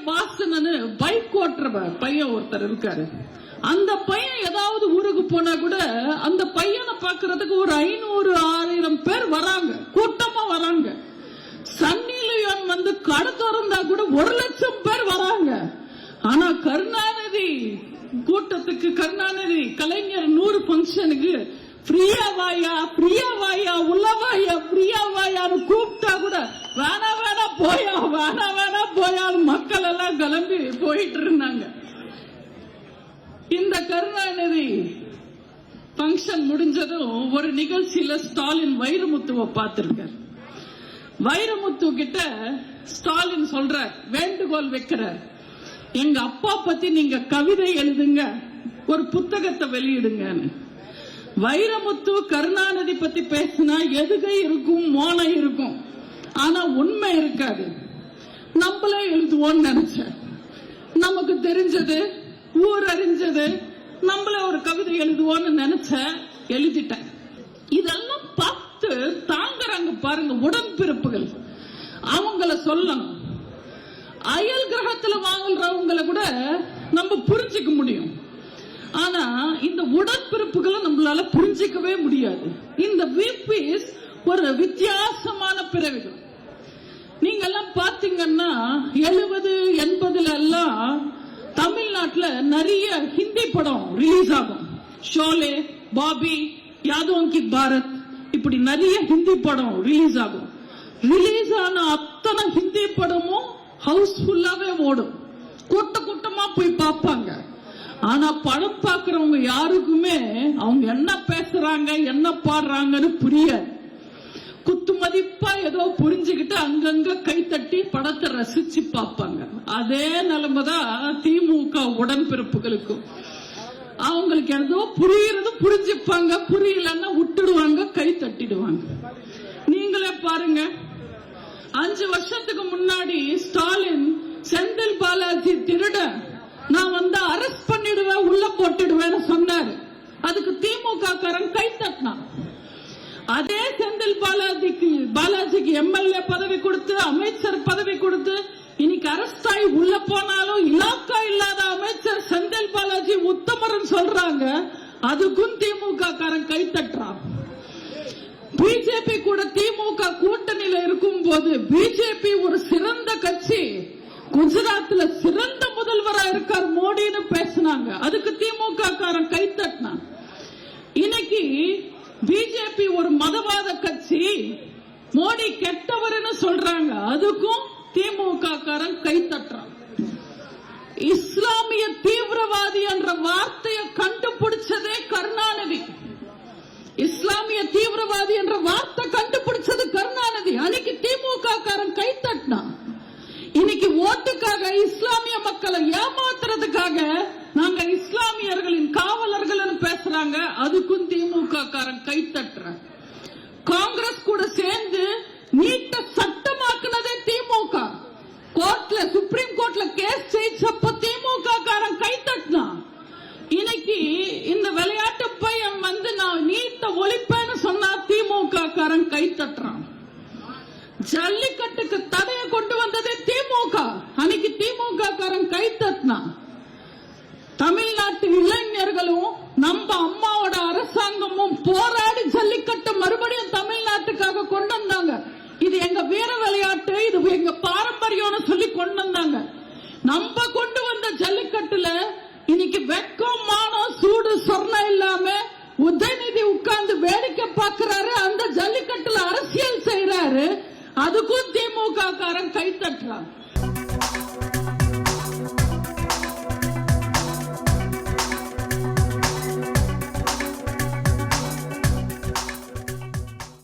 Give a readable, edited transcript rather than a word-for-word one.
வாசனன்னு bike ஓட்டுற பையன் ஒருத்தர் இருக்காரு. அந்த பையன் ஏதாவது ஊருக்கு போனா கூட அந்த பையனை பாக்குறதுக்கு ஒரு 500-1000 பேர் வராங்க, கூட்டமா வராங்க. சன்னி லியோன் வந்து கடை திறந்தா கூட 1,00,000 பேர் வராங்க. ஆனா கருணாநிதி கூட்டத்துக்கு, கருணாநிதி கலைஞர் 100 பங்கனுக்கு பிரியா வாயா உள்ளவாயா பிரியா வாயான்னு கூப்பிட்டா கூட வேணா போயா மக்கள் எல்லாம் கிளம்பி போயிட்டு இருந்தாங்க. இந்த கருணாநிதி பங்கன் முடிஞ்சதும் ஒரு நிகழ்ச்சியில ஸ்டாலின் வைரமுத்துவை பார்த்திருக்கார். வைரமுத்து கிட்ட ஸ்டாலின் சொல்றார், வேண்டுகோள் வைக்கிறார், எங்க அப்பா பத்தி நீங்க கவிதை எழுதுங்க, ஒரு புத்தகத்தை வெளியிடுங்கன்னு. வைரமுத்து கருணாநிதி பத்தி பேசினா எதுகை இருக்கும், மோனை இருக்கும், ஆனா உண்மை இருக்காது. நம்மளே எழுதுவோம்னு நினைச்ச, நமக்கு தெரிஞ்சது ஊர் அறிஞ்சது, நம்மள ஒரு கவிதை எழுதுவோம்னு நினைச்ச, எழுதிட்டேன். இதெல்லாம் பார்த்து தாங்குறாங்க பாருங்க உடன்பிறப்புகள். அவங்கள சொல்லணும். அயல் கிரகத்துல வாங்குறவங்களை கூட நம்ம புரிஞ்சுக்க முடியும். ஆனா இந்த உடன்பிறப்புகளை நம்மளால புரிஞ்சிக்கவே முடியாது. இந்த விபிஸ் ஒரு வித்தியாசமான பிறவிகள். நீங்க எல்லாம் பாத்தீங்கன்னா 70-80 எல்லாம் தமிழ்நாட்டுல நிறைய ஹிந்தி படம் ரிலீஸ் ஆகும். ஷோலே, பாபி, யாதோன் கி பாரத், இப்படி நிறைய ஹிந்தி படம் ரிலீஸ் ஆகும். ரிலீஸ் ஆன அத்தனை ஹிந்தி படமும் ஹவுஸ்ஃபுல்லாவே ஓடும், கூட்டமா போய் பார்ப்பாங்க. ஆனா படம் பார்க்கறவங்க யாருக்குமே அவங்க என்ன பேசுறாங்க என்ன பாடுறாங்கன்னு புரியாது. குத்து மதிப்பா ஏதோ புரிஞ்சுக்கிட்டு அங்கங்க கைத்தட்டி படத்தை ரசிச்சு பார்ப்பாங்க. அதே நிலைமைதான் திமுக உடன்பிறப்புகளுக்கும். அவங்களுக்கு ஏதோ புரியுறது புரிஞ்சுப்பாங்க, புரியலன்னா விட்டுடுவாங்க, கை தட்டிடுவாங்க. நீங்களே பாருங்க, 5 வருஷத்துக்கு முன்னாடி ஸ்டாலின் செந்தில் பாலாஜி திருட நான் வந்து அரெஸ்ட் பண்ணிடுவேன், உள்ள போட்டுடுவேன்னு சொன்னாரு. அதுக்கு திமுக காரன் கை தட்டினான். அதே செந்தில் பாலாஜிக்கு எம்எல்ஏ பதவி கொடுத்து, அமைச்சர் பதவி கொடுத்து, இன்னைக்கு அரெஸ்ட் ஆகி உள்ள போனாலும் இலாக்கா இல்லாத அமைச்சர் செந்தில் பாலாஜி உத்தமரன் சொல்றாங்க. அதுக்கும் திமுக காரன் கை தட்டுறான். பிஜேபி கூட திமுக கூட்டணியில இருக்கும் போது பிஜேபி ஒரு சிறந்த கட்சி, குஜராத்ல சிறந்த முதல்வரா இருக்கார் மோடின்னு பேசினாங்க. அதுக்கு திமுக காரன் கை தட்டினான். இன்னைக்கு பிஜேபி ஒரு மதவாத கட்சி, மோடி கெட்டவர்னு சொல்றாங்க. அதுக்கும் திமுக காரன் கை தட்டுறான். இஸ்லாமிய தீவிரவாதி என்ற வார்த்தையை கண்டுபிடிச்சதே கருணாநிதி. இஸ்லாமிய தீவிரவாதி என்ற வார்த்தை கண்டுபிடிச்சது கருணாநிதி. அன்னைக்கு திமுக காரன் கை தட்டினான். இன்னைக்கு ஓட்டுக்காக இஸ்லாமிய மக்களை ஏமாத்துறதுக்காக நாங்க இஸ்லாமியர்களின் காவலர்கள் பேசுறாங்க. அதுக்கும் திமுக காரன் கை தட்டுற. காங்கிரஸ் கூட சேர்ந்து நீட்ட சட்டமாக்குனதே திமுக. கோர்ட்ல, சுப்ரீம் கோர்ட்ல கேஸ் ஜெயிச்சப்ப திமுக காரன் கை தட்டினான். இன்னைக்கு இந்த விளையாட்டு பையன் வந்து நான் நீட்ட ஒழிப்பேன்னு சொன்னா திமுக காரன் கை தட்டுறான். ஜல்லிக்கட்டுக்கு தடையை கொண்டு வந்ததே திமுக. அன்னைக்கு திமுக காரன் கை தட்டினான். தமிழ்நாட்டு இளைஞர்களும் நம்ம அம்மாவோட அரசாங்கமும் போராடி ஜல்லிக்கட்டு மறுபடியும் தமிழ்நாட்டுக்காக கொண்டு வந்தாங்க. இது எங்க வீர விளையாட்டு, இது எங்க பாரம்பரியம்னு சொல்லி கொண்டு வந்தாங்க. நம்ம கொண்டு வந்த ஜல்லிக்கட்டுல இன்னைக்கு வெக்கம், மானம், சூடு, சொர்ணம் இல்லாம உதயநிதி உட்கார்ந்து வேடிக்கை பார்க்கிறாரு. அந்த ஜல்லிக்கட்டுல அரசியல் செய்யறாரு. அதுக்கும் திமுக காரன் கை தட்டுறான்.